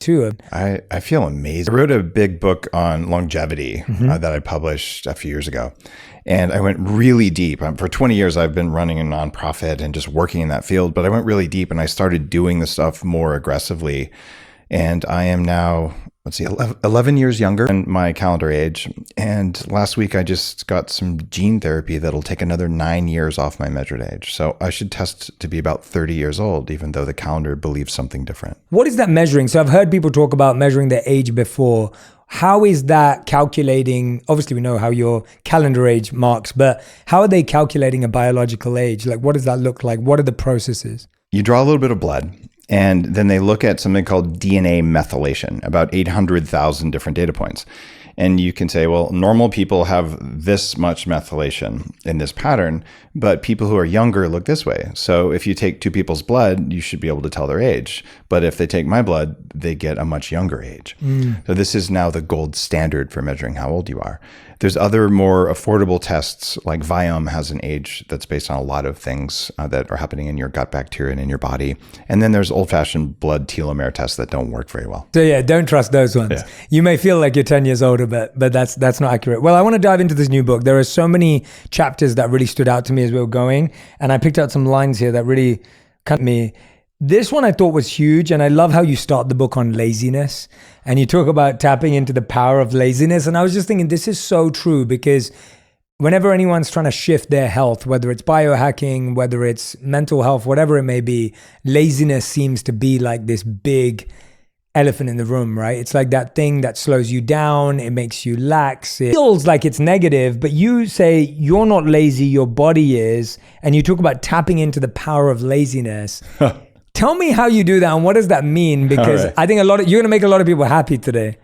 too. I feel amazing. I wrote a big book on longevity that I published a few years ago. And I went really deep. For 20 years, I've been running a nonprofit and just working in that field. But I went really deep and I started doing the stuff more aggressively. And I am now, 11 years younger than my calendar age. And last week, I just got some gene therapy that'll take another 9 years off my measured age. So I should test to be about 30 years old, even though the calendar believes something different. What is that measuring? So I've heard people talk about measuring their age before. How is that calculating? Obviously, we know how your calendar age marks, but how are they calculating a biological age? Like, what does that look like? What are the processes? You draw a little bit of blood. And then they look at something called DNA methylation, about 800,000 different data points. And you can say, well, normal people have this much methylation in this pattern, but people who are younger look this way. So if you take two people's blood, you should be able to tell their age. But if they take my blood, they get a much younger age. So this is now the gold standard for measuring how old you are. There's other more affordable tests, like Viome has an age that's based on a lot of things that are happening in your gut bacteria and in your body. And then there's old-fashioned blood telomere tests that don't work very well. So yeah, don't trust those ones. Yeah. You may feel like you're 10 years older, but that's not accurate. Well, I want to dive into this new book. There are so many chapters that really stood out to me as we were going. And I picked out some lines here that really cut me. This one I thought was huge, and I love how you start the book on laziness, and you talk about tapping into the power of laziness. And I was just thinking, this is so true, because whenever anyone's trying to shift their health, whether it's biohacking, whether it's mental health, whatever it may be, laziness seems to be like this big elephant in the room, right? It's like that thing that slows you down, it makes you lax, it feels like it's negative, but you say you're not lazy, your body is, and you talk about tapping into the power of laziness. Tell me how you do that and what does that mean? Because I think you're going to make a lot of people happy today.